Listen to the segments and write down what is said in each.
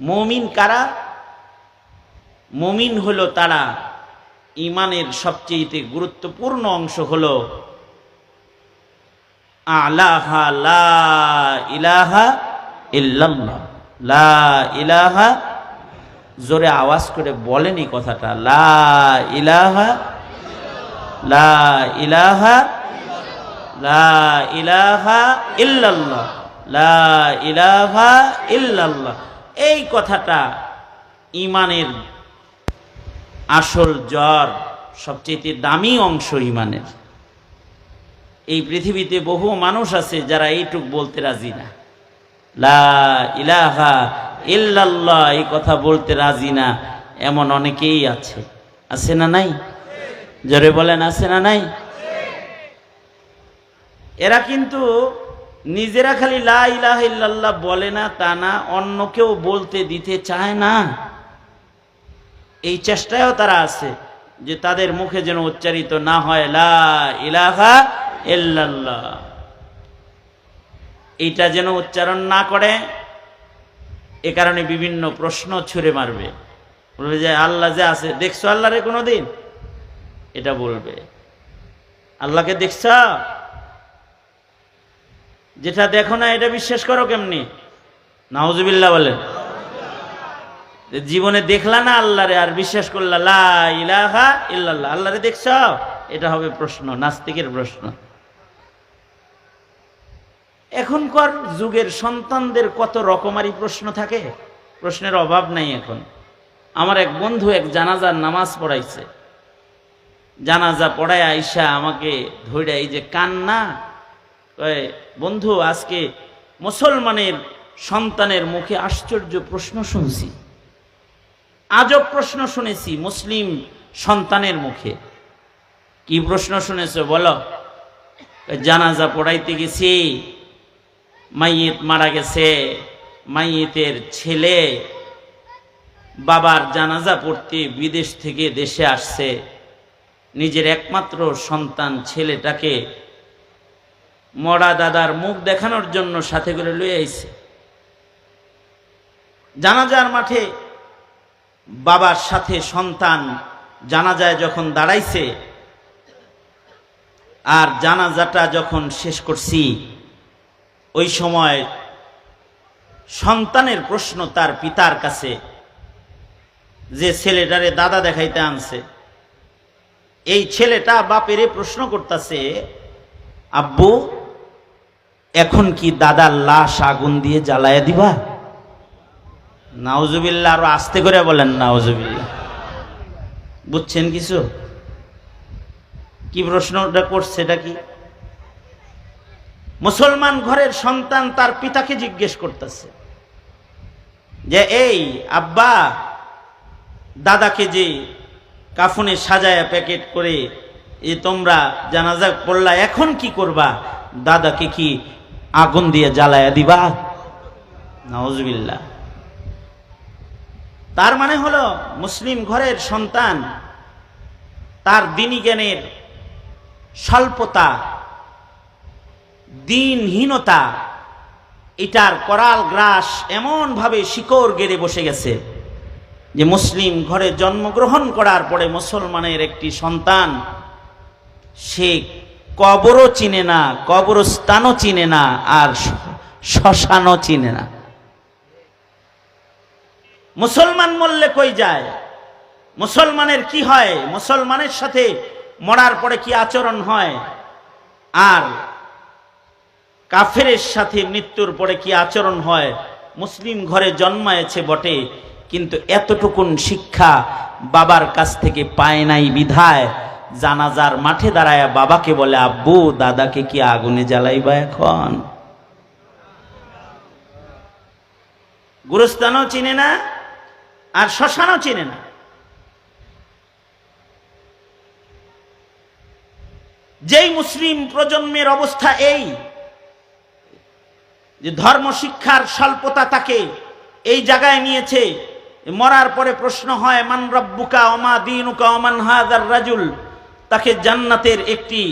মুমিন কারা? মুমিন হলো তারা, ঈমানের সবচেয়ে গুরুত্বপূর্ণ অংশ হলো আলাহা লা ইলাহা ইল্লাল্লাহ। লা ইলাহা, জোরে আওয়াজ করে বলেন এই কথাটা, লা ইলাহা, লা ইলাহা, লা ইলাহা ইল্লাল্লাহ, লা ইলাহা ইল্লাল্লাহ। এই কথাটা ঈমানের আসল জড়, সবচেয়ে দামি অংশ ঈমানের। এই পৃথিবীতে বহু মানুষ আছে যারা এইটুক বলতে রাজি না, লা ইলাহা ইল্লাল্লাহ এই কথা বলতে রাজি না, এমন অনেকেই আছে। আছে না নাই? জোরে বলেন, আছে না নাই? এরা কিন্তু নিজেরা খালি লা ইলাহা ইল্লাল্লাহ বলে না তা না, অন্যকেও বলতে দিতে চায় না। এই চেষ্টায়ও তারা আছে যে তাদের মুখে যেন উচ্চারিত না হয় লা ইলাহা ইল্লাল্লাহ, এইটা যেন উচ্চারণ না করে। এ কারণে বিভিন্ন প্রশ্ন ছুঁড়ে মারবে, বলবে যে আল্লাহ যে আছে, দেখছো আল্লাহরে কোনোদিন? এটা বলবে। আল্লাহকে দেখছ? যেটা দেখো না এটা বিশ্বাস করো কেমনি? নাউজুবিল্লাহ বলেন। জীবনে দেখলা না আল্লাহরে আর বিশ্বাস করলা লা ইলাহা ইল্লাল্লাহ, আল্লাহরে দেখছ? এটা হবে প্রশ্ন, নাস্তিকের প্রশ্ন। এখনকার যুগের সন্তানদের কত রকমারি প্রশ্ন থাকে, প্রশ্নের অভাব নাই এখন। আমার এক বন্ধু এক জানাজার নামাজ পড়াইছে, জানাজা পড়ায় আইসা আমাকে ধইরা এই যে কান্না, কয় বন্ধু আজকে মুসলমানের সন্তানের মুখে আশ্চর্য প্রশ্ন শুনছি, আজব প্রশ্ন শুনেছি মুসলিম সন্তানের মুখে। কি প্রশ্ন শুনেছ বলো? জানাজা পড়াইতে গেছি, মাইয়িত মারা গেছে, মাইয়িতের ছেলে বাবার জানাজা পড়তে বিদেশ থেকে দেশে আসছে, নিজের একমাত্র সন্তান ছেলেটাকে মরা দাদার মুখ দেখানোর জন্য সাথে করে লয়ে আইছে। জানাজার মাঠে বাবার সাথে সন্তান জানাজায় যখন দাঁড়াইছে, আর জানাজাটা যখন শেষ করছি, ওই সময় সন্তানের প্রশ্ন তার পিতার কাছে, যে ছেলেটারে দাদা দেখাইতে আনছে, এই ছেলেটা বাপেরে প্রশ্ন করতেছে, আব্বু এখন কি দাদার লাশ আগুন দিয়ে জ্বালায়া দিবা? নাউজুবিল্লাহ, আরো আস্তে করে বলেন নাউজুবিল্লাহ। বুঝছেন কিছু? কি প্রশ্নটা করছে? এটা কি মুসলমান ঘরের সন্তান তার পিতাকে জিজ্ঞেস করতেছে যে এই আব্বা, দাদাকে যে কাফনে সাজায়া প্যাকেট করে এই তোমরা জানাজা পড়লা, এখন কি করবা? দাদাকে কি আগুন দিয়ে জ্বালায়া দিবা? নাউজুবিল্লাহ। তার মানে হলো মুসলিম ঘরের সন্তান তার দ্বীনি জ্ঞানের স্বল্পতা, দ্বীনহীনতা, এটার করাল গ্রাস এমন ভাবে শিকড় গেড়ে বসে গেছে যে মুসলিম ঘরে জন্মগ্রহণ করার পরে মুসলমানের একটি সন্তান সে কবরও চিনে না, কবরস্থানও চিনে না, আর শ্মশানও চিনে না। মুসলমান মরলে কই যায়, মুসলমানের কি হয়, মুসলমানের সাথে মরার পরে কি আচরণ হয়, আর কাফেরের সাথে মৃত্যুর পরে কি আচরণ হয়। মুসলিম ঘরে জন্মায়েছে বটে, কিন্তু এতটুকুন শিক্ষা বাবার কাছ থেকে পায় নাই বিধায় জানাজার মাঠে দাঁড়ায় বাবাকে বলে, আব্বু দাদাকে কি আগুনে জ্বালাইবা এখন? গুরুস্থানও চিনে না, আর শ্মশানও চিনে না। যেই মুসলিম প্রজন্মের অবস্থা এই যে ধর্ম শিক্ষার স্বল্পতা তাকে এই জায়গায় নিয়েছে, মরার পরে প্রশ্ন হয় মান রব্বুকা ওমা দীনুকা ওমান হাযার রাজুল, তাকে জান্নাতের একটি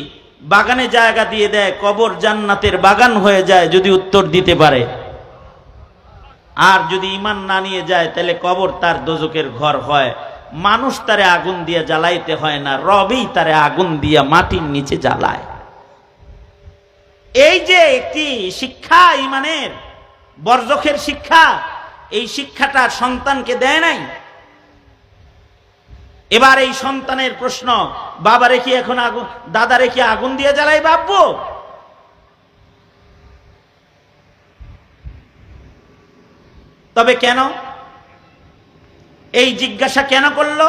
বাগানে জায়গা দিয়ে দেয়, কবর জান্নাতের বাগান হয়ে যায় যদি উত্তর দিতে পারে। আর যদি ঈমান না নিয়ে যায় তাহলে কবর তার দোজকের ঘর হয়। মানুষ তারে আগুন দিয়ে জ্বালাইতে হয় না, রবই তারে আগুন দিয়ে মাটির নিচে জ্বালায়। এই যে একটি শিক্ষা, ঈমানের বরজখের শিক্ষা, এই শিক্ষাটা সন্তানকে দেয় নাই। এবার এই সন্তানের প্রশ্ন, বাবারে কি এখন আগুন, দাদারে কি আগুন দিয়ে জ্বালাই বাবু? তবে কেন এই জিজ্ঞাসা কেন করলো?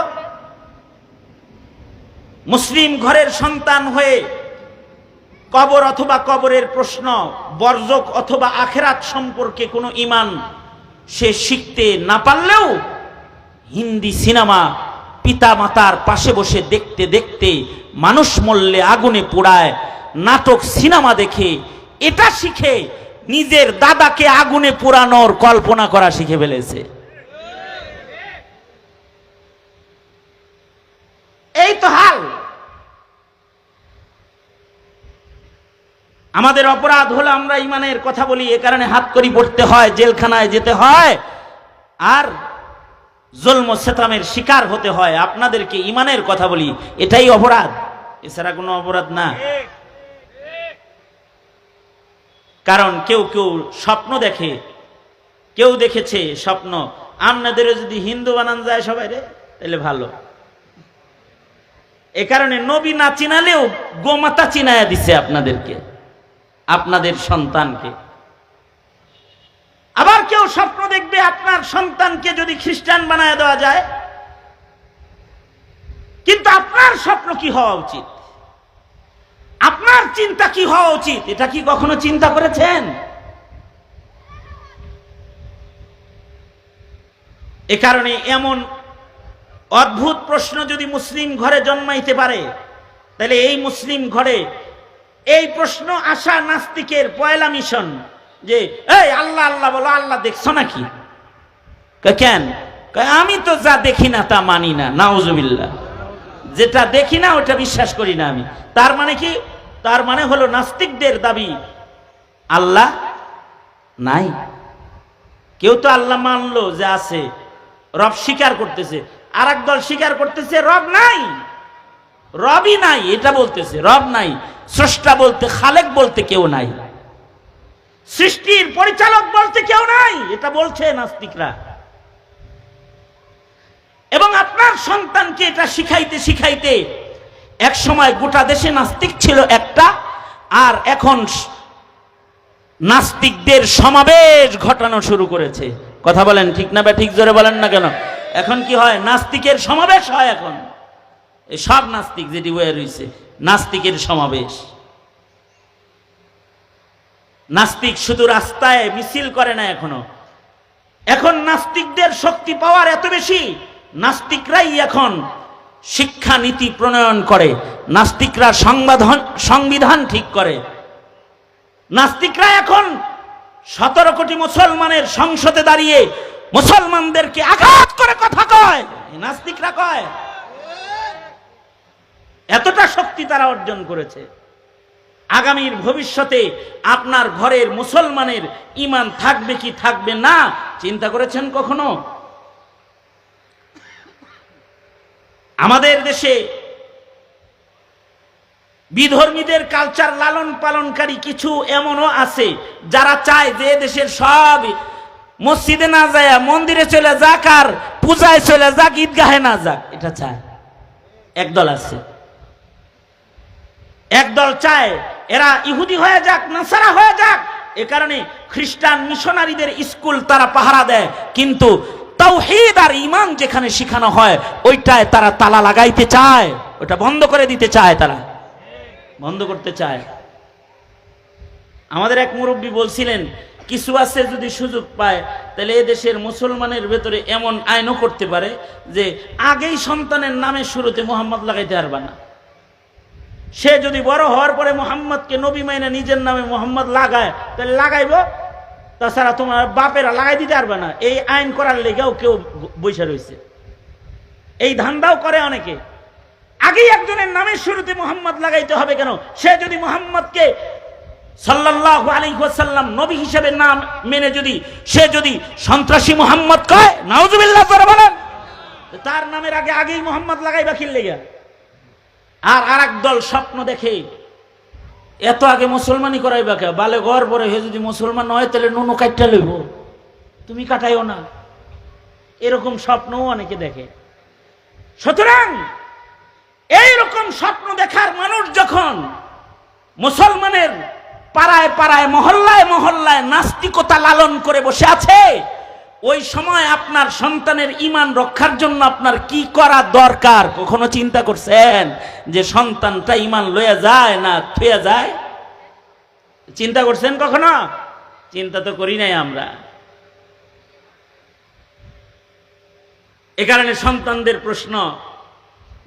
মুসলিম ঘরের সন্তান হয়ে কবর অথবা কবরের প্রশ্ন, বরজক অথবা আখিরাত সম্পর্কে কোনো ঈমান সে শিখতে না পারলেও হিন্দি সিনেমা পিতা মাতার পাশে বসে দেখতে দেখতে মানুষ মরলে আগুনে পোড়ায়, নাটক সিনেমা দেখে এটা শিখে নিজের দাদাকে আগুনে পোড়ানোর কল্পনা করা শিখে ফেলেছে। এই তো হাল। আমাদের অপরাধ হলো আমরা ঈমানের কথা বলি, এ কারণে হাতকড়ি পড়তে হয়, জেলখানায় যেতে হয়, আর জুলম ও সিতামের শিকার হতে হয়। আপনাদেরকে ঈমানের কথা বলি, এটাই অপরাধ, এছাড়া কোনো অপরাধ না। কারণ কেউ কেউ স্বপ্ন দেখে, কেউ দেখেছে স্বপ্ন, আপনাদেরও যদি হিন্দু বানান যায় সবাই রে তাহলে ভালো। এ কারণে নবী না চিনালেও গোমাতা চিনায়া দিছে আপনাদেরকে, আপনাদের সন্তানকে। আবার কেউ স্বপ্ন দেখবে আপনার সন্তানকে যদি খ্রিস্টান বানায় দেওয়া যায়, কিন্তু আপনার স্বপ্ন কি হওয়া উচিত, আপনার চিন্তা কি হওয়া উচিত, এটা কি কখনো চিন্তা করেছেন? এ কারণে এমন অদ্ভুত প্রশ্ন যদি মুসলিম ঘরে জন্মাইতে পারে, তাহলে এই মুসলিম ঘরে এই প্রশ্ন আসা নাস্তিকের পয়লা মিশন যে এই আল্লাহ আল্লাহ বলো, আল্লাহ দেখছো নাকি? কেন? আমি তো যা দেখি না তা মানি না, নাউজুবিল্লাহ। যেটা দেখি না ওটা বিশ্বাস করি না আমি। তার মানে কি? তার মানে হলো নাস্তিকদের দাবি আল্লাহ নাই। কেউ তো আল্লাহ মানলো যে আছে, রব স্বীকার করতেছে, আর এক দল স্বীকার করতেছে রব নাই, রবই নাই, এটা বলতেছে রব নাই। স্রষ্টা বলতে, খালেক বলতে কেউ নাই, সৃষ্টির পরিচালক বলতে কেউ নাই, এটা বলছে নাস্তিকরা। এবং আপনার সন্তানকে এটা শিখাইতে শিখাইতে এক সময় গোটা দেশে নাস্তিক ছিল একটা, আর এখন নাস্তিকদের সমাবেশ ঘটানো শুরু করেছে। কথা বলেন ঠিক না বা ঠিক জোরে বলেন না কেন? এখন কি হয়? নাস্তিকের সমাবেশ হয়। এখন এই সব নাস্তিক যেটি বয়ে রয়েছে, নাস্তিকের সমাবেশ। নাস্তিক শুধু রাস্তায় মিছিল করে না এখনো, এখন নাস্তিকদের শক্তি পাওয়ার এত বেশি, নাস্তিকরাই এখন শিক্ষা নীতি প্রণয়ন করে, নাস্তিকরা সংবিধান ঠিক করে, নাস্তিকরা এখন 17 কোটি মুসলমানের সংসদে দাঁড়িয়ে মুসলমানদেরকে আঘাত করে কথা কয়, নাস্তিকরা কয়। এতটা শক্তি তারা অর্জন করেছে। আগামীর ভবিষ্যতে আপনার ঘরের মুসলমানের ঈমান থাকবে কি থাকবে না চিন্তা করেছেন কখনো? আমাদের দেশে বিধর্মীদের কালচার লালন পালনকারী কিছু এমনও আছে যারা চায় যে দেশের সব মসজিদে না যায় মন্দিরে চলে যাক, আর পূজায় চলে যাক, ঈদগাহে না যাক, এটা চায়। একদল আছে, একদল চায় এরা ইহুদি হয়ে যাক, নাসারা হয়ে যাক। এ কারণে খ্রিস্টান মিশনারিদের স্কুল তারা পাহারা দেয়, কিন্তু তাওহীদ আর ঈমান যেখানে শেখানো হয় ওইটায় তারা তালা লাগাইতে চায়, ওটা বন্ধ করে দিতে চায়, তারা বন্ধ করতে চায়। আমাদের এক মুরব্বী বলছিলেন, কিছু আছে যদি সুযোগ পায় তাহলে এ দেশের মুসলমানের ভেতরে এমন আইনও করতে পারে যে আগেই সন্তানের নামে শুরুতে মোহাম্মদ লাগাইতে পারবে না। সে যদি বড় হওয়ার পরে মোহাম্মদকে নবী মাইনা নিজের নামে মোহাম্মদ লাগায় তাহলে লাগাইব, তাছাড়া তোমার বাপেরা লাগাই দিতে পারবে না। এই আইন করার লেগেও কেউ বৈশা রয়েছে, এই ধান্দাও করে অনেকে। আগেই একজনের নামের শুরুতে মোহাম্মদ লাগাইতে হবে কেন? সে যদি মোহাম্মদকে সাল্লাল্লাহু আলাইহি ওয়াসাল্লাম নবী হিসেবে নাম মেনে সে যদি সন্ত্রাসী মুহাম্মদ কয়, নাউজুবিল্লাহ করে বলেন, তার নামের আগেই মুহাম্মদ লাগাইবা কি লাগা? আর আরেক দল স্বপ্ন দেখে এত আগে মুসলমানি করাইবা কে? বালে ঘর পরে হে যদি মুসলমান হয় তাহলে নুনু কাটটা লইব, তুমি কাটাইও না। এরকম স্বপ্নও অনেকে দেখে। সুতরাং এইরকম স্বপ্ন দেখার মানুষ যখন মুসলমানের পাড়ায় পাড়ায় মহল্লায় মহল্লায় নাস্তিকতা লালন করে বসে আছে, ওই সময় আপনার সন্তানের ঈমান রক্ষার জন্য আপনার কি করা দরকার কখনো চিন্তা করছেন? যে সন্তানটা ঈমান লইয়া যায় না থুয়া যায়? চিন্তা করছেন কখনো? চিন্তা তো করি নাই আমরা। এ কারণে সন্তানদের প্রশ্ন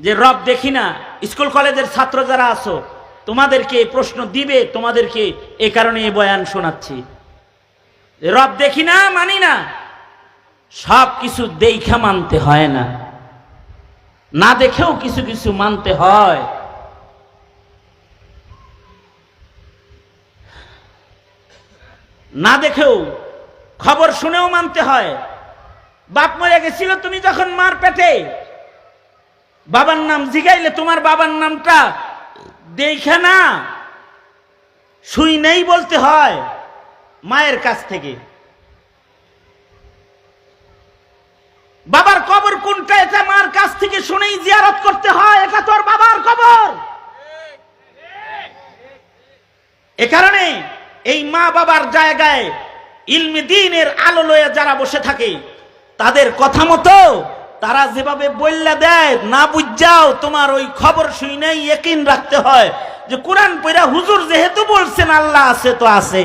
যে রব দেখি না, স্কুল কলেজের ছাত্র যারা আছো তোমাদেরকে প্রশ্ন দিবে, তোমাদেরকে এ কারণে এই বয়ান শোনাচ্ছি। রব দেখি না মানি না, সব কিছু দেখা মানতে হয় না, না দেখেও কিছু কিছু মানতে হয়। না দেখেও খবর শুনেও মানতে হয়। বাপ মরে গেছিল তুমি যখন মার পেটে, বাবার নাম জিগাইলে তোমার বাবার নামটা দেখে না শুই নেই বলতে হয় মায়ের কাছ থেকে। বাবার কবর কোনটা এটা মার কাছ থেকে শুনেই জিয়ারত করতে হয়, এটা তোর বাবার কবর। এ কারণে এই মা বাবার জায়গায় ইলমে দ্বীনের আলো লয়ে যারা বসে থাকে তাদের কথা মতো তারা যেভাবে বললা দেয়, না বুঝাও তোমার ওই খবর শুই নাই ইয়াকিন রাখতে হয় যে কোরআন পড়া হুজুর যেহেতু বলছেন আল্লাহ আছে তো আছে।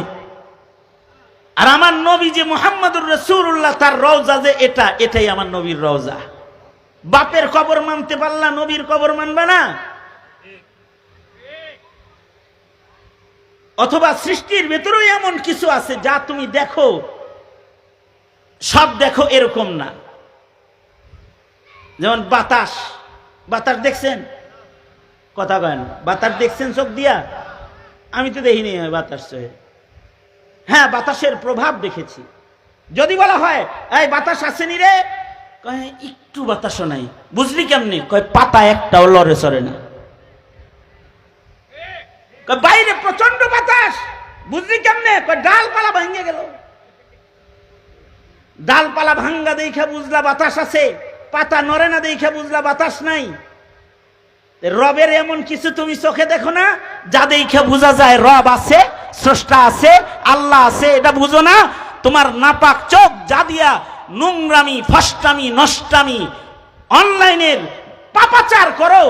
আর আমার নবী যে মুহাম্মদুর রাসূলুল্লাহ তার রওজা যে এটাই আমার নবীর রওজা। বাপের কবর মানতে পারলা, নবীর কবর মানবা না? অথবা সৃষ্টির ভেতরেও এমন কিছু আছে যা তুমি দেখো, সব দেখো এরকম না। যেমন বাতাস, বাতাস দেখছেন? কথা কয় না। বাতাস দেখছেন চোখ দিয়া? আমি তো দেখিনি বাতাস চোখে। হ্যাঁ, বাতাসের প্রভাব দেখেছি। যদি বলা হয় এই বাতাস আসেনি রে, কয় একটু বাতাসও নাই। বুঝলি কেমনি? কয় পাতা একটাও লড়ে চড়ে না। বাইরে প্রচন্ড বাতাস, বুঝলি কেমনে? কয় ডালপালা ভাঙ্গে গেল। ডালপালা ভাঙ্গা দেখা বুঝলা বাতাস আছে, পাতা নড়ে না দেখা বুঝলা বাতাস নাই। রবের এমন কিছু তুমি চোখে দেখো না যা দেখে বোঝা যায় রব আছে, স্রষ্টা আছে, আল্লাহ আছে, এটা বুঝো না? তোমার নাপাক চোখ যা দিয়া নোংরামি, ফষ্টামি, নষ্টামি, অনলাইনের পাপাচার করো,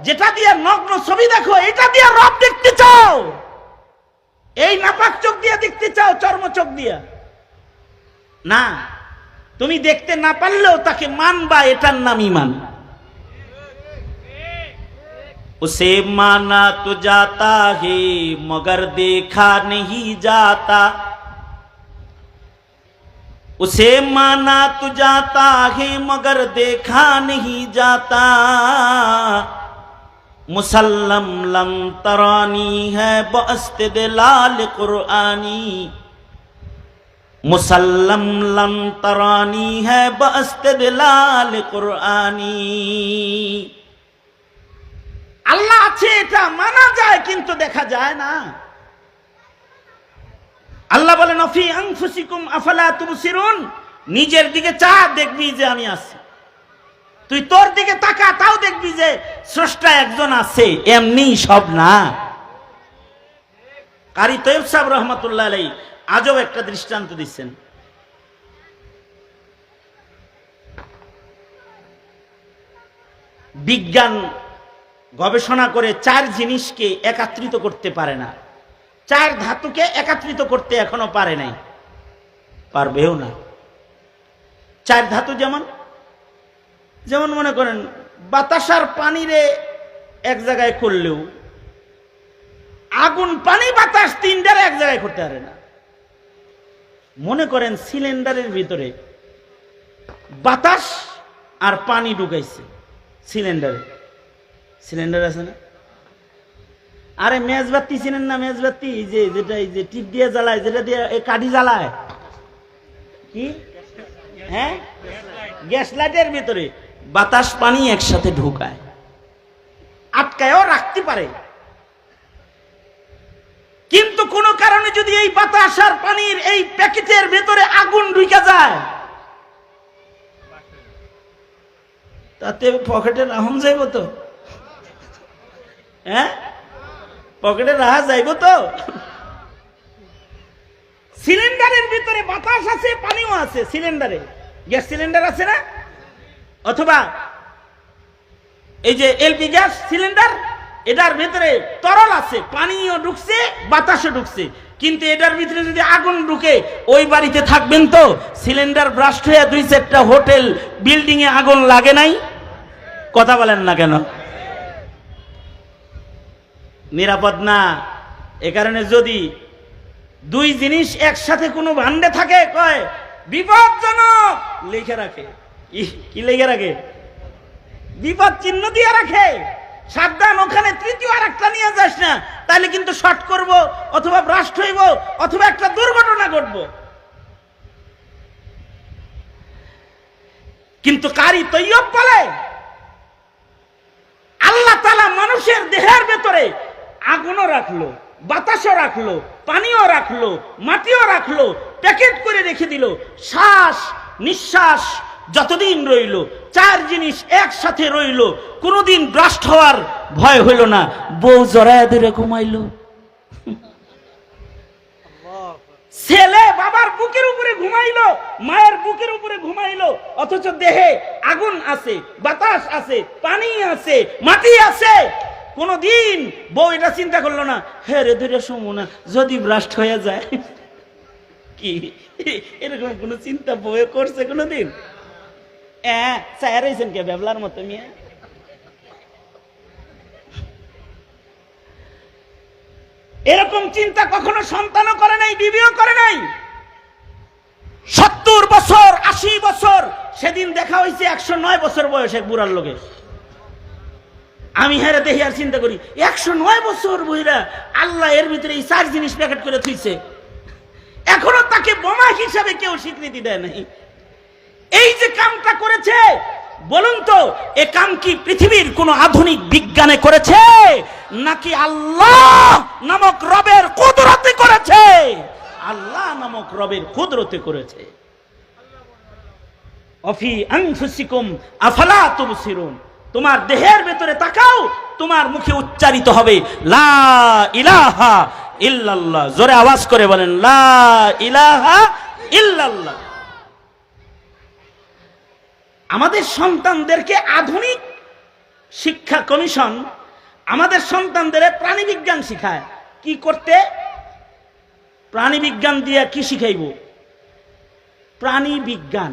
যেটা দিয়ে নগ্ন ছবি দেখো, এটা দিয়ে রব দেখতে চাও? এই নাপাক চোখ দিয়ে দেখতে চাও? চর্ম চোখ দিয়া না। তুমি দেখতে না পারলেও তাকে মানবা, এটার নাম ঈমান। उसे माना तो जाता है मगर देखा नहीं जाता, उसे माना तो जाता है मगर देखा नहीं जाता, मुसल्लम लम तरानी है बइस्तिदलाल कुरानी, मुसल्लम लम तरानी है बइस्तिदलाल कुरानी। আল্লাহ আছে এটা মানা যায় কিন্তু দেখা যায় না। আল্লাহ বলেন ফি আনফুসিকুম আফালা তুবসিরুন, নিজের দিকে চা দেখবি যে আমি আছি। তুই তোর দিকে তাকা, তাও দেখবি যে স্রষ্টা একজন আছে, এমনি সব না। কারি তৈয়ব সাহেব রহমাতুল্লাহ আলাইহি আজও একটা দৃষ্টান্ত দিচ্ছেন। বিজ্ঞান গবেষণা করে 4 জিনিসকে একত্রিত করতে পারে না, 4 ধাতুকে একত্রিত করতে এখনো পারে নাই, পারবেও না। 4 ধাতু যেমন মনে করেন বাতাস আর পানিরে এক জায়গায় করলেও, আগুন পানি বাতাস 3টারে এক জায়গায় করতে পারে না। মনে করেন সিলিন্ডারের ভিতরে বাতাস আর পানি ঢুকাইছে সিলিন্ডারে, সিলিন্ডার আছে না, আরে মেজবাতি চিনেন না? মেজবাতি যে যেটা এই যে টিপ দিয়ে জ্বালায়, যেটা দিয়ে কাঠি জ্বালায়, কি হ্যাঁ, গ্যাস লাইটের ভিতরে বাতাস পানি একসাথে ঢুকায়, আটকায়ও রাখতে পারে। কিন্তু কোন কারণে যদি এই বাতাস আর পানির এই প্যাকেটের ভেতরে আগুন ঢুকে যায়, তাতে পকেটে রাহন যাইব তো? হ্যাঁ, পকেটে রাহা যাইব তো? সিলিন্ডারের ভিতরে বাতাস আছে, পানিও আছে। সিলিন্ডারে গ্যাস সিলিন্ডার আছে না? অথবা এই যে এলপি গ্যাস সিলিন্ডার, এটার ভিতরে তরল আছে, পানিও ঢুকছে, বাতাসও ঢুকছে। কিন্তু এটার ভিতরে যদি আগুন ঢুকে, ওই বাড়িতে থাকবেন তো? সিলিন্ডার ব্রাস্ট হয়ে 2-4টা হোটেল বিল্ডিং এ আগুন লাগে নাই? কথা বলেন না কেন? নিরাপদ না। এ কারণে যদি দুই জিনিস একসাথে কোনো ভান্ডে থাকে, কয় বিপদজনক লিখে রাখে। কি লিখে রাখে? বিপদ চিহ্ন দিয়ে রাখে। সাবধান, ওখানে তৃতীয় আর একটা নিয়ে যাস না, তাহলে কিন্তু শর্ট করব, অথবা ব্রাস্ট হইব, অথবা একটা দুর্ঘটনা ঘটবো। কিন্তু কারি তৈয়ব বলে আল্লাহ তাআলা মানুষের দেহের ভেতরে আগুনও রাখলো, বাতাসও রাখলো, পানিও রাখলো, মাটিও রাখলো, প্যাকেট করে রেখে দিল। শ্বাস নিঃশ্বাস যতদিন রইল, 4 জিনিস একসাথে রইল, কোনোদিন ব্রাস্ট হওয়ার ভয় হইল না। বউ জড়ায় ধরে ঘুমাইল, ছেলে বাবার বুকের উপরে ঘুমাইলো, মায়ের বুকের উপরে ঘুমাইলো, অথচ দেহে আগুন আছে, বাতাস আছে, পানি আছে, মাটি আছে। কোনদিন বউ এটা চিন্তা করলো না, হে রে ধরে শোমো না, যদি ব্রাস্ট হয়ে যায়। কি এরকম কোন চিন্তা বউ করছে কোনদিন? চায়ারাইছেন কে বেবলার মতো মিয়া? এরকম চিন্তা কখনো সন্তানও করে নাই, বিবিও করে নাই। 70 বছর 80 বছর, সেদিন দেখা হয়েছে 109 বছর বয়স এক বুড়ার লোকে। আমি হেরে দেখি আর চিন্তা করি, 109 বছর বইরা আল্লাহ এর ভিতরে এই 4 জিনিস প্যাকেট করে থুইছে, এখনো তাকে বোমা হিসাবে কেউ স্বীকৃতি দেয় নাই। এই যে কামটা করেছে, বলুন তো, এ কাম কি পৃথিবীর কোন আধুনিক বিজ্ঞানে করেছে, নাকি আল্লাহ নামক রবের কুদরতে করেছে? আল্লাহ নামক রবের কুদরতে করেছে। অফি আনফুসিকুম আফালা তুবসিরুন। তোমার দেহের ভেতরে তাকাও, তোমার মুখে উচ্চারিত হবে লা ইলাহা ইল্লাল্লাহ। জোরে আওয়াজ করে বলেন লা ইলাহা ইল্লাল্লাহ। আমাদের সন্তানদেরকে আধুনিক শিক্ষা কমিশন আমাদের সন্তানদের প্রাণীবিজ্ঞান শিখায়। কি করতে? প্রাণীবিজ্ঞান দিয়ে কি শিখাইব? প্রাণী বিজ্ঞান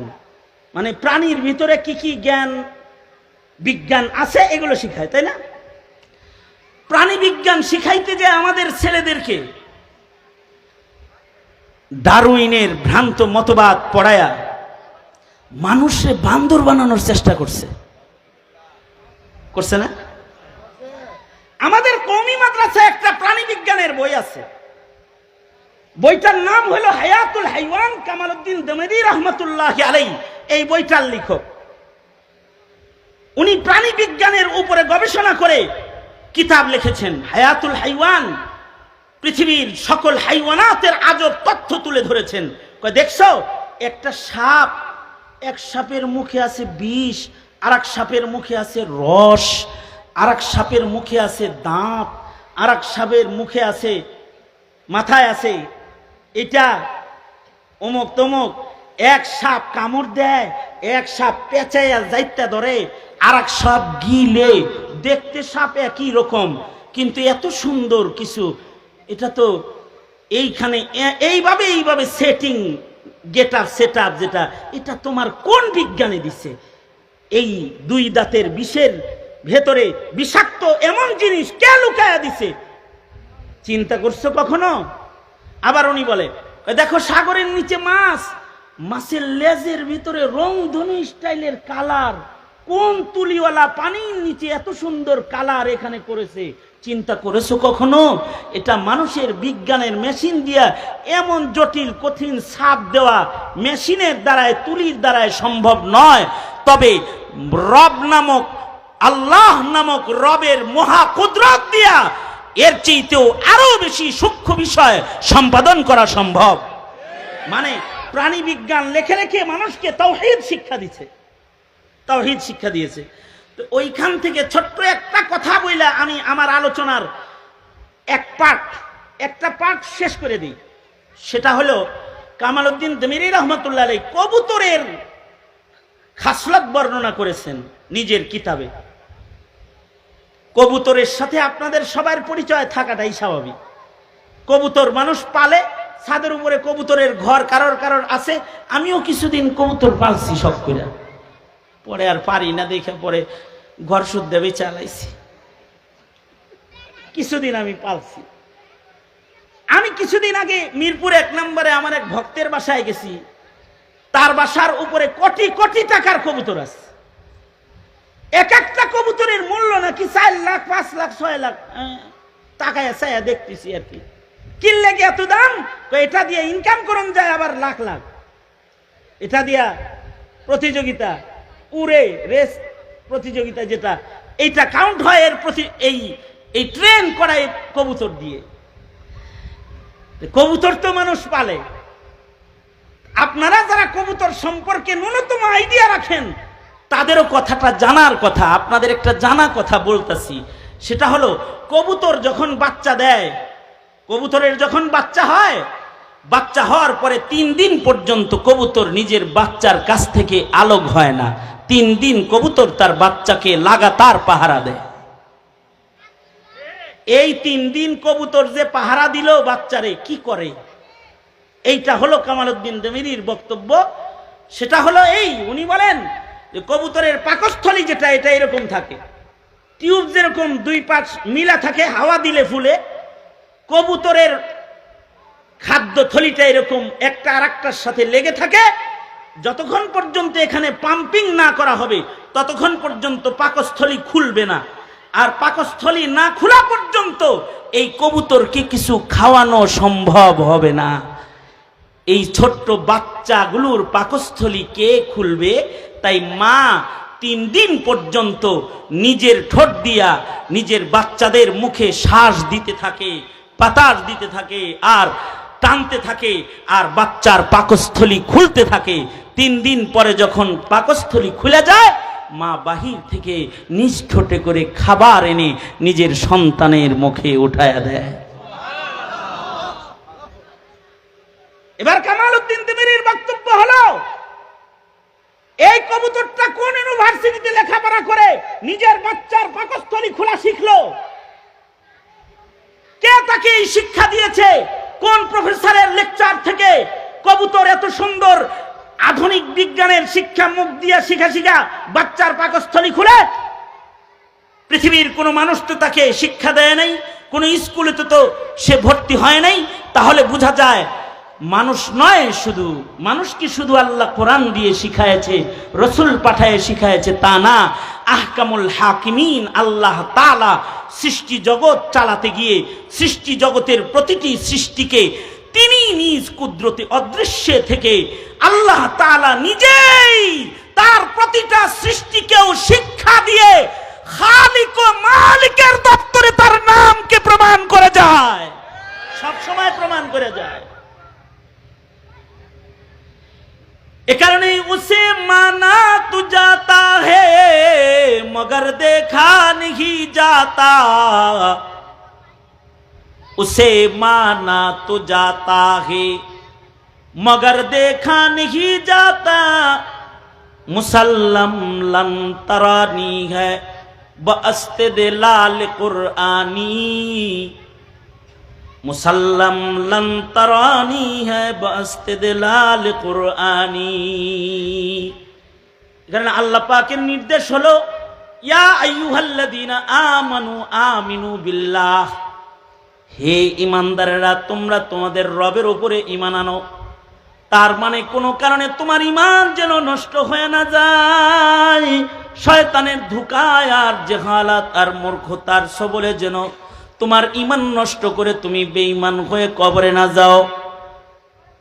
মানে প্রাণীর ভিতরে কি কি জ্ঞান বিজ্ঞান আছে এগুলো শিখায়, তাই না? প্রাণী বিজ্ঞান শিখাইতে যে আমাদের ছেলেদেরকে ডারউইনের ভ্রান্ত মতবাদ পড়ায়া মানুষে বান্দর বানানোর চেষ্টা করছে না? আমাদের কওমি মাদ্রাসায় একটা প্রাণী বিজ্ঞানের বই আছে, বইটার নাম হলো হায়াতুল হাইওয়ান, কামালউদ্দিন দমেরি রহমাতুল্লাহি আলাইহি এই বইটার লেখক। উনি প্রাণী বিজ্ঞানের উপরে গবেষণা করে কিতাব লিখেছেন হায়াতুল হাইওয়ান। পৃথিবীর সকল হাইওয়ানাতের আজব তথ্য তুলে ধরেছেন। দেখছো, একটা সাপ, এক সাপের মুখে আছে বিষ, আর এক সাপের মুখে আছে রস, আর এক সাপের মুখে আছে দাঁত, আর এক সাপের মুখে আছে, মাথায় আছে এটা অমুক তমুক। এক সাপ কামড় দেয়, এক সাপ পেঁচাইয়া যাইতে ধরে, আর এক সাপ গিলে। দেখতে সাপ একই রকম, কিন্তু এত সুন্দর কিছু। এটা তো এইখানে এইভাবে setting, get up set up, যেটা এটা তোমার কোন বিজ্ঞানে দিছে? এই 2 দাঁতের বিষের ভেতরে বিষাক্ত এমন জিনিস কে লুকায়া দিছে? চিন্তা করছো কখনো? আবার উনি বলে, দেখো সাগরের নিচে মাছ, মাছের লেজের ভিতরে রংধনু স্টাইলের কালার, কোন তুলিওয়ালা পানির নিচে এত সুন্দর কালার এখানে করেছে, চিন্তা করেছো কখনো? এটা মানুষের বিজ্ঞানের মেশিন দিয়া এমন জটিল কঠিন ছাপ দেওয়া মেশিনের দ্বারায়, তুলির দ্বারায় সম্ভব নয়। তবে রব নামক, আল্লাহ নামক রবের মহা কুদরত দিয়া এর চেয়েতেও আরো বেশি সূক্ষ্ম বিষয় সম্পাদন করা সম্ভব। মানে প্রাণী বিজ্ঞান লেখে লেখে মানুষকে তাওহীদ শিক্ষা দিচ্ছে, তাওহীদ শিক্ষা দিয়েছে। তো ওইখান থেকে ছোট্ট একটা কথা বইলা আমি আমার আলোচনার একটা পার্ট শেষ করে দিই। সেটা হলো কামালউদ্দিন দেমিরি রহমতুল্লাহ আলাইহি কবুতরের খাসলত বর্ণনা করেছেন নিজের কিতাবে। কবুতরের সাথে আপনাদের সবার পরিচয় থাকাটাই স্বাভাবিক। কবুতর মানুষ পালে, ছাদের উপরে কবুতরের ঘর কারোর কারোর আছে। আমিও কিছুদিন কবুতর পালছি সব করে, পরে আর পারি না দেখে পরে ঘর শুদ্ধ চালাইছি। কিছুদিন আমি পালছি। আমি কিছুদিন আগে মিরপুর 1 নম্বরে আমার এক ভক্তের বাসায় গেছি। তার বাসার উপরে কোটি কোটি টাকার কবুতর আছে। এক একটা কবুতরের মূল্য নাকি 4 লাখ 5 লাখ 6 লাখ টাকায় চাইয়া দেখতেছি আর কি। কিনলে কি এত দাম? এটা দিয়ে ইনকাম করুন যায় আবার লাখ লাখ। এটা দিয়া প্রতিযোগিতা, উড়ে রেস প্রতিযোগিতা যেটা, এইটা কাউন্ট হয় এর প্রতি, এই ট্রেন করায় কবুতর দিয়ে। কবুতর তো মানুষ পালে। আপনারা যারা কবুতর সম্পর্কে ন্যূনতম আইডিয়া রাখেন তাদেরও কথাটা জানার কথা। আপনাদের একটা জানা কথা বলতেছি, সেটা হলো কবুতর যখন বাচ্চা দেয়, কবুতরের যখন বাচ্চা হয়, বাচ্চা হওয়ার পরে 3 দিন পর্যন্ত কবুতর নিজের বাচ্চার কাছ থেকে আলোক হয় না। 3 দিন কবুতর তার বাচ্চাকে লাগাতার পাহারা দেয়। এই 3 দিন কবুতর যে পাহারা দিল বাচ্চারে, কি করে? এইটা হলো কামালউদ্দিন দেমিরির বক্তব্য। সেটা হলো উনি বলেন যে কবুতরের পাকস্থলী যেটা, এটা এরকম থাকে, টিউব যেরকম 2 পাশ মিলা থাকে, হাওয়া দিলে ফুলে। কবুতরের খাদ্য থলিটা এরকম একটা আরেকটার সাথে লেগে থাকে। যতক্ষণ পর্যন্ত এখানে পাম্পিং না করা হবে ততক্ষণ পর্যন্ত পাকস্থলী খুলবে না। আর পাকস্থলী না খোলা পর্যন্ত এই কবুতরকে কিছু খাওয়ানো সম্ভব হবে না। এই ছোট্ট বাচ্চাগুলোর পাকস্থলী কে খুলবে? তাই মা 3 দিন পর্যন্ত নিজের ঠোঁট দিয়া নিজের বাচ্চাদের মুখে শ্বাস দিতে থাকে, বাতাস দিতে থাকে, আর টানতে থাকে, আর বাচ্চার পাকস্থলী খুলতে থাকে। 3 দিন পরে যখন পাকস্থলী খুলে যায়, মা বাহির থেকে নিজ ঠোঁটে করে খাবার এনে নিজের সন্তানের মুখে উঠায়া দেয়। এবার কামালউদ্দিন দেমিরির বক্তব্য হলো, এই কবুতরটা কোন ইউনিভার্সিটিতে লেখাপড়া করে নিজের বাচ্চার পাকস্থলী খোলা শিখলো? কে তাকে এই শিক্ষা দিয়েছে? কোন প্রফেসরের লেকচার থেকে কবুতর এত সুন্দর আধুনিক বিজ্ঞানের শিক্ষা মুখ দিয়া শিখা বাচ্চার পাকস্থলী খুলে? পৃথিবীর কোন মানুষ তো তাকে শিক্ষা দেয় নাই, কোন স্কুলে তো সে ভর্তি হয় নাই। তাহলে বোঝা যায় মানুষ নয়, শুধু মানুষ কি শুধু আল্লাহ কোরআন দিয়ে শিখায়েছে, রসুল পাঠায়ে শিখায়েছে তা না। আহকামুল হাকিমিন আল্লাহ তাআলা সৃষ্টি জগৎ চালাতে গিয়ে সৃষ্টি জগতের প্রতিটি সৃষ্টিকে তিনি নিজ কুদরতে অদৃশ্য থেকে আল্লাহ তাআলা নিজেই তার প্রতিটা সৃষ্টিকেও শিক্ষা দিয়ে খালিক ও মালিকের দপ্তরে তার নামকে প্রমাণ করে যায়, সব সময় প্রমাণ করে যায়। এ কারণে উসে মানা তু জাতা হে মগর দেখা नहीं जाता, उसे माना तो जाता है मगर देखा नहीं जाता, मुसल्लम लन तरानी है बअस्ते दिलाल कुरआनी, मुसल्लम लन तरानी है बअस्ते दिलाल कुरआनी। এখানে আল্লাহ পাকের নির্দেশ হলো, ইয়া আইয়ুহাল্লাযীনা আমানু আমিনু বিল্লাহ, হে ঈমানদারেরা তোমরা তোমাদের রবের উপরে ঈমান আনো। তার মানে কোনো কারণে তোমার ঈমান যেন নষ্ট হয়ে না যায়, শয়তানের ধোঁকায় আর জাহালাত আর মূর্খতার সবলে যেন তোমার ঈমান নষ্ট করে তুমি বেঈমান হয়ে কবরে না যাও।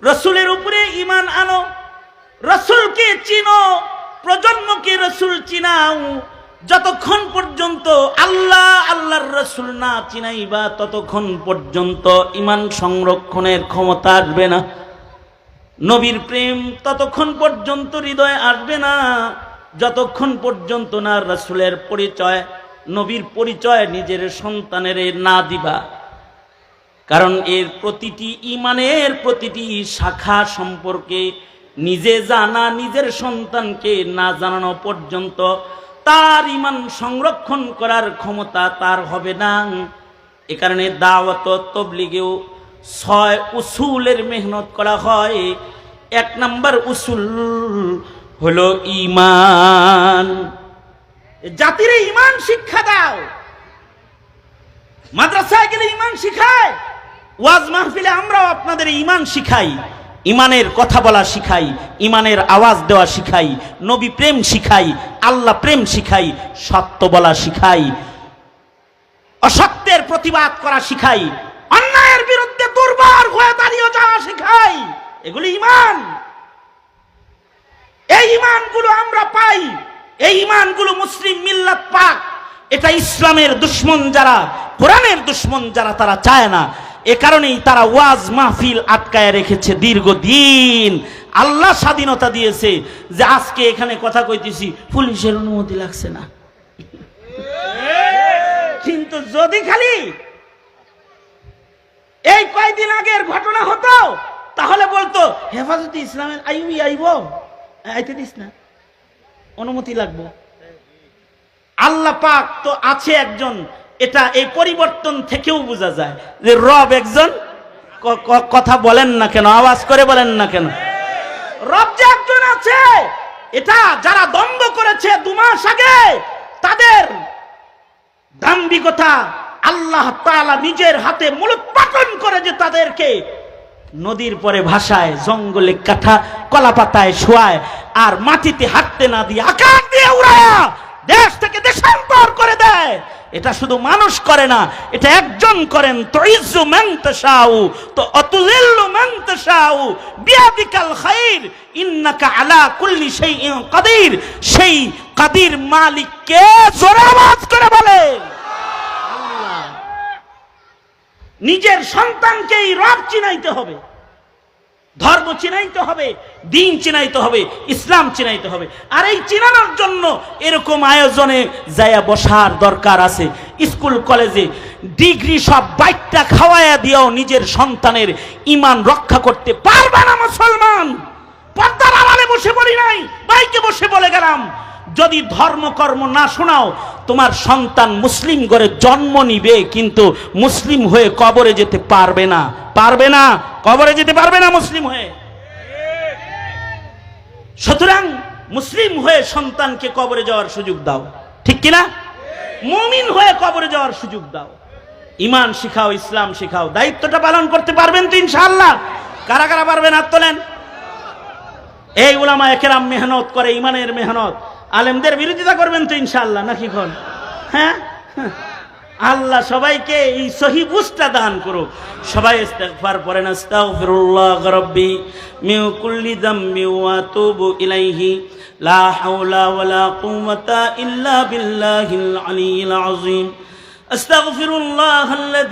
রাসূলের উপরে ঈমান আনো, রাসূলকে চিনো, প্রজন্মকে রাসূল চিনাও। যতক্ষণ পর্যন্ত আল্লাহ আল্লাহর রাসূল না চিনাইবা ততক্ষণ পর্যন্ত ঈমান সংরক্ষণের ক্ষমতা আসবে না। নবীর প্রেম ততক্ষণ পর্যন্ত হৃদয়ে আসবে না যতক্ষণ পর্যন্ত না রাসূলের পরিচয়, নবীর পরিচয় নিজের সন্তানের না দিবা। কারণ এর প্রতিটি ঈমানের প্রতিটি শাখা সম্পর্কে নিজে জানা, নিজের সন্তানকে না জানানো পর্যন্ত তার ঈমান সংরক্ষণ করার ক্ষমতা তার হবে না। এ কারণে দাওয়াত তাবলীগেও 6 উসুলের মেহনত করা হয়। 1 নাম্বার উসুল হলো ঈমান। জাতির ঈমান শিক্ষা দাও। মাদ্রাসায় গেলে ঈমান শিখায়, ওয়াজ মাহফিলে আমরাও আপনাদের ঈমান শিখাই, ঈমানের কথা বলা শিখাই, ঈমানের আওয়াজ দেওয়া শিখাই, নবী প্রেম শিখাই, আল্লাহ প্রেম শিখাই, সত্য বলা শিখাই, অসত্যের প্রতিবাদ করা শিখাই, অন্যায়ের বিরুদ্ধে দুর্বার হয়ে দাঁড়িয়ে যাওয়া শিখাই। এগুলি ঈমান। এই ঈমানগুলো আমরা পাই, এই ঈমানগুলো মুসলিম মিল্লাত পাক। এটা ইসলামের দুশমন যারা, কোরআনের দুশমন যারা, তারা চায় না। এ কারণেই তারা ওয়াজ মাহফিল আটকায় রেখেছে দীর্ঘদিন। আল্লাহ স্বাধীনতা দিয়েছে যে আজকে এখানে কথা কইতেছি, পুলিশের অনুমতি লাগছে না। কিন্তু যদি খালি এই কয়েকদিন আগের ঘটনা হতো তাহলে বলতো হেফাজতে ইসলামের আইব, আইতে দিস না, অনুমতি লাগবে। আল্লাহ পাক তো আছে একজন, এটা এই পরিবর্তন থেকেও বোঝা যায় যে রব একজন। কথা বলেন না কেন, আওয়াজ করে বলেন না কেন? রব যে একজন আছে, এটা যারা দ্বন্দ্ব করেছে 2 মাস আগে, তাদের দাম্ভিকতা আল্লাহ তাআলা নিজের হাতে মূলোৎপাটন করে যে তাদেরকে নদীর পরে ভাসায়, জঙ্গলে কাঠা কলা পাতায় শোয়ায়, আর মাটিতে হাঁটতে না দিয়ে আকাশ দিয়ে উড়ায়া দেশ থেকে দেশান্তর করে দেয়। এটা শুধু মানুষ করে না, এটা একজন করেন। তুইজ্জু মান তাশাউ তো আতুযিল্লু মান তাশাউ বিয়াদিকাল খায়র ইন্নাকা আলা কুল্লি শাইইন কাদির। সেই কাদির মালিককে জোরে আওয়াজ করে বলে আল্লাহ। নিজের সন্তানকেই রব চিনাইতে হবে, ধর্ম চিনাইতে হবে, দিন চিনাইতে হবে, ইসলাম চিনাইতে হবে। আর এই চিনানোর জন্য এরকম আয়োজনে যায়া বসার দরকার আছে। স্কুল কলেজে ডিগ্রি সব বাইকটা খাওয়ায়া দিয়েও নিজের সন্তানের ঈমান রক্ষা করতে পারবে না মুসলমান। পর্দার আড়ালে বসে বলি নাই, বাইকে বসে বলে গেলাম, যদি ধর্মকর্ম না শোনাও তোমার সন্তান মুসলিম ঘরে জন্ম নিবে কিন্তু মুসলিম হয়ে কবরে যেতে পারবে না, পারবে না, কবরে যেতে পারবে না মুসলিম হয়ে। সুতরাং মুসলিম হয়ে সন্তানকে কবরে যাওয়ার সুযোগ দাও, ঠিক কিনা? মুমিন হয়ে কবরে যাওয়ার সুযোগ দাও। ঈমান শিখাও, ইসলাম শিখাও। দায়িত্বটা পালন করতে পারবেন তো ইনশাআল্লাহ? কারা কারা পারবেন হাত তোলেন। এই উলামায়ে কেরাম মেহনত করে, ঈমানের মেহনত। আলেমদের বিরোধিতা করবেন তো ইনশাআল্লাহ নাকি কোন? হ্যাঁ, আল্লাহ সবাইকে এই সহি বুঝটা দান করুক। সবাই ইস্তিগফার পড়েন। আস্তাগফিরুল্লাহ রাব্বি মিন কুল্লি যামবি ওয়া আতুবু ইলাইহি লা হাওলা ওয়ালা কুওয়াতা ইল্লা বিল্লাহিল আলিয়্যিল আযীম। আস্তাগফিরুল্লাহ আল্লাযী